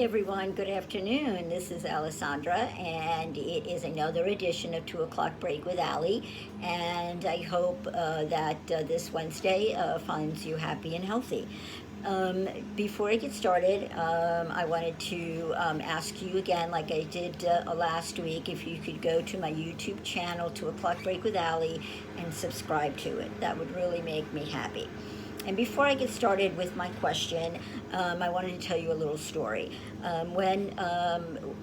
everyone, good afternoon. This is Alessandra, and it is another edition of 2 O'Clock Break with Ali. And I hope that this Wednesday finds you happy and healthy. Um, Before I get started, I wanted to ask you again, like I did last week, if you could go to my YouTube channel, 2 O'Clock Break with Ali, and subscribe to it. That would really make me happy. And before I get started with my question, I wanted to tell you a little story. When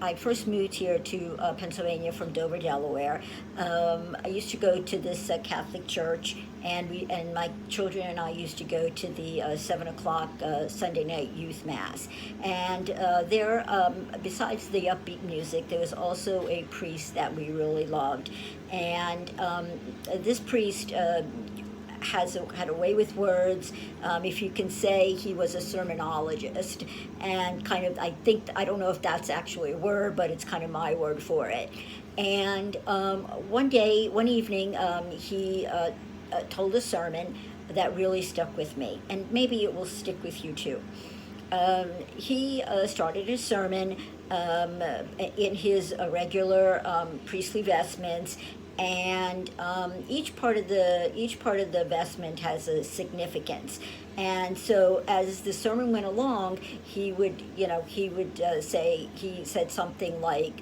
I first moved here to Pennsylvania from Dover, Delaware, I used to go to this Catholic church, and my children and I used to go to the 7 o'clock Sunday night youth mass. And there, besides the upbeat music, there was also a priest that we really loved, and this priest had a way with words. If you can say, he was a sermonologist, and kind of, I don't know if that's actually a word, but it's kind of my word for it. And one evening, he told a sermon that really stuck with me, and maybe it will stick with you too. He started his sermon in his regular priestly vestments, and each part of the vestment has a significance. And so, as the sermon went along, he said something like,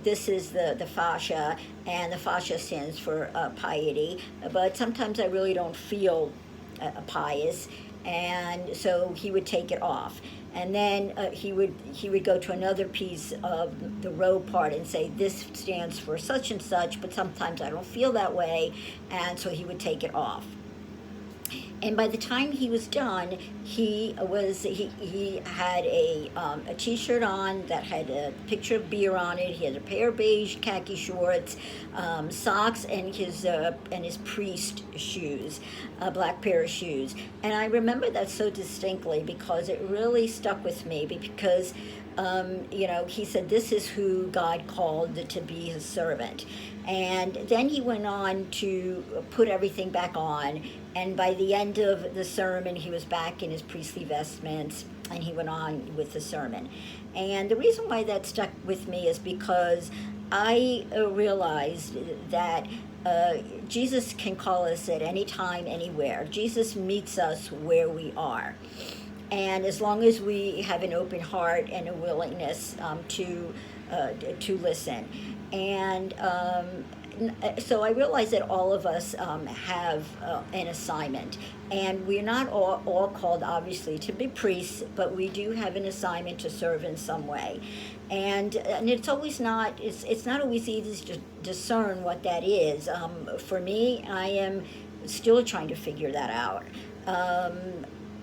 "This is the fascia, and the fascia stands for piety. But sometimes I really don't feel pious." And so he would take it off, and then he would go to another piece of the row part and say, "This stands for such and such, but sometimes I don't feel that way," and so he would take it off. And by the time he was done, he had a T-shirt on that had a picture of beer on it. He had a pair of beige khaki shorts, socks, and his priest shoes, a black pair of shoes. And I remember that so distinctly because it really stuck with me, because he said, "This is who God called to be his servant." And then he went on to put everything back on. And by the end of the sermon, he was back in his priestly vestments, and he went on with the sermon. And the reason why that stuck with me is because I realized that Jesus can call us at any time, anywhere. Jesus meets us where we are. And as long as we have an open heart and a willingness to listen. And so I realize that all of us have an assignment, and we're not all called, obviously, to be priests, but we do have an assignment to serve in some way. And it's not always easy to discern what that is. For me, I am still trying to figure that out.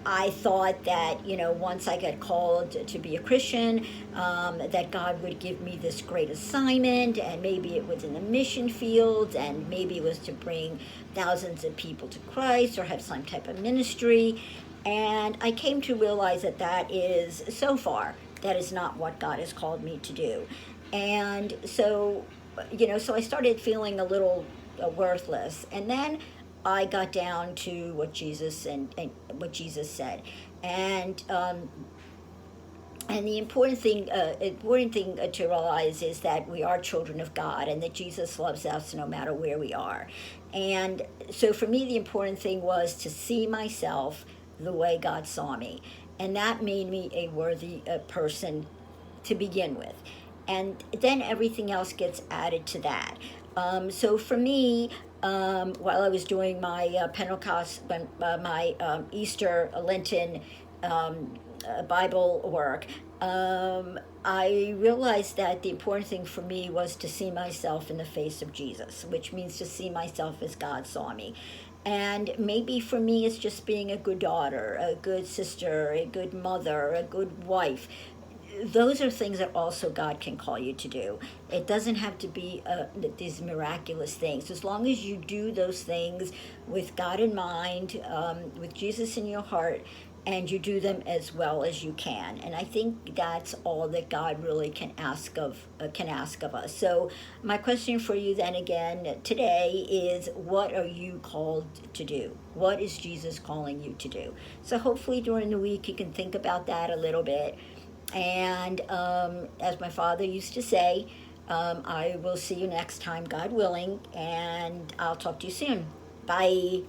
I thought that, once I got called to be a Christian, that God would give me this great assignment, and maybe it was in the mission field, and maybe it was to bring thousands of people to Christ or have some type of ministry. And I came to realize that that is not what God has called me to do. And so I started feeling a little worthless. And then I got down to what Jesus and what Jesus said, and the important thing to realize is that we are children of God, and that Jesus loves us no matter where we are. And so for me, the important thing was to see myself the way God saw me, and that made me a worthy person to begin with. And then everything else gets added to that. So for me, while I was doing my Pentecost, my Easter, Lenten Bible work, I realized that the important thing for me was to see myself in the face of Jesus, which means to see myself as God saw me. And maybe for me, it's just being a good daughter, a good sister, a good mother, a good wife. Those are things that also God can call you to do. It doesn't have to be these miraculous things. As long as you do those things with God in mind, with Jesus in your heart, and you do them as well as you can. And I think that's all that God really can ask of us. So my question for you then again today is, what are you called to do? What is Jesus calling you to do? So hopefully during the week you can think about that a little bit, And as my father used to say, I will see you next time, God willing, and I'll talk to you soon. Bye.